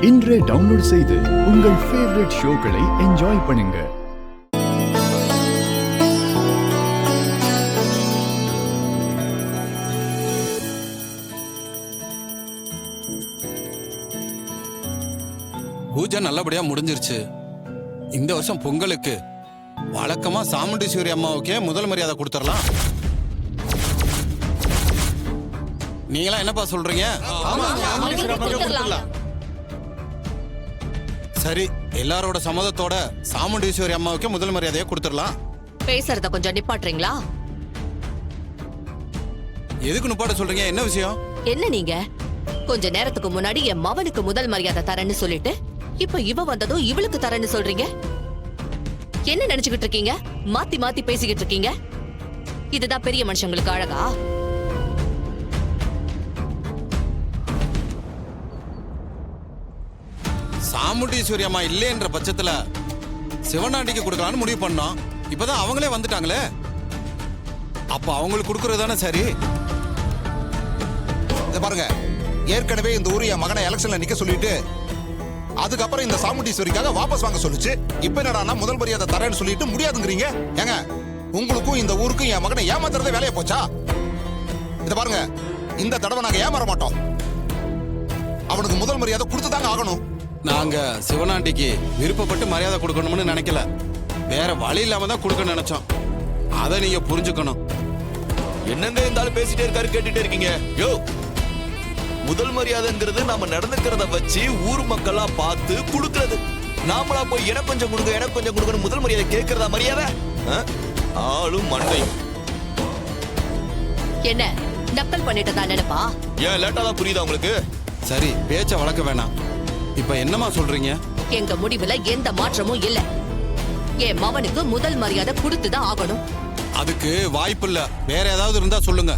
இன்றே டவுன்லோட் செய்து உங்கள் ஃபேவரட் ஷோக்களை என்ஜாய் பண்ணுங்க. பூஜை நல்லபடியா முடிஞ்சிருச்சு. இந்த வருஷம் பொங்கலுக்கு வழக்கமா சாமுண்டீஸ்வரி அம்மாவுக்கே முதல் மரியாதை கொடுத்துடலாம். நீங்களா என்னப்பா சொல்றீங்க? சரி, எல்லாரோட சம்மதத்தோட சாமுண்டீஸ்வரி அம்மாவுக்கே முதல் மரியாதையை கொடுத்துடலாம். பேசுறத கொஞ்சம் நிப்பாட்டுறீங்களா? எதுக்கு நிப்பாட்ட சொல்றீங்க? என்ன விஷயம்? என்ன நீங்க கொஞ்ச நேரத்துக்கு முன்னாடி என் மவனுக்கு முதல் மரியாதை தரேன்னு சொல்லிட்டு இப்ப இவ வந்ததும் இவளுக்கு தரேன்னு சொல்றீங்க. என்ன நினைச்சுக்கிட்டு இருக்கீங்க? மாத்தி மாத்தி பேசிக்கிட்டு இருக்கீங்க. இதுதான் பெரிய மனுஷங்களுக்கு அழகா? சாமுண்டீஸ்வரி அம்மா இல்லைன்ற பட்சத்துல சிவனாண்டிக்கு கொடுக்கலான்னு முடிவு பண்ணோம். இப்பதான் அவங்களே வந்துட்டாங்களே, அப்ப அவங்களுக்கு கொடுக்கறது தானே சரி. பாருங்க, ஏற்கனவே இந்த ஊரு என் மகனை எலெக்ஷன்ல நிக்க சொல்லிட்டு அதுக்கப்புறம் இந்த சாமுண்டீஸ்வரிக்காக வாபஸ் வாங்க சொல்லுச்சு. இப்ப என்னடா முதல் மரியாதை தரேன்னு சொல்லிட்டு முடியாதுங்கிறீங்க. ஏங்க, உங்களுக்கும் இந்த ஊருக்கும் என் மகனை ஏமாத்துறதே வேலையை போச்சா? இத பாருங்க, இந்த தடவை நாங்க ஏமாற மாட்டோம். அவனுக்கு முதல் மரியாதை கொடுத்துதாங்க ஆகணும். நாங்க சிவனாண்டிக்கு விருப்பப்பட்டு மரியாதை கொடுக்கணும்னு நினைக்கல, வேற வழி இல்லாம தான் கொடுக்க நினைச்சோம். அதை நீங்க புரிஞ்சுக்கணும். என்னங்க இருந்தாலும் பேசிட்டே இருக்காரு, கேட்டுட்டே இருக்கீங்க. யோ, முதல் மரியாதைங்கிறது நாம நடந்துக்கிறத வச்சு ஊர் மக்களா பார்த்து கொடுக்கறது. நாமளா போய் எனக்கு கொஞ்சம் கொடுங்க எனக்கு கொஞ்சம் கொடுக்கணும் முதல் மரியாதை கேட்கறதா மரியாதை? ஆளும் மண்டையும் என்ன நக்கல் பண்ணிட்டு தான் நினைப்பா? ஏன் லேட்டா தான் புரியுதா உங்களுக்கு? சரி, பேச்ச வளர்க்க வேணாம். இப்ப என்னமா சொல்றீங்க? எங்க முடிவுல எந்த மாற்றமும் இல்ல. என் மவனுக்கு முதல் மரியாதை கொடுத்துதான் ஆகணும். அதுக்கு வாய்ப்பு இல்ல. வேற ஏதாவது இருந்தா சொல்லுங்க.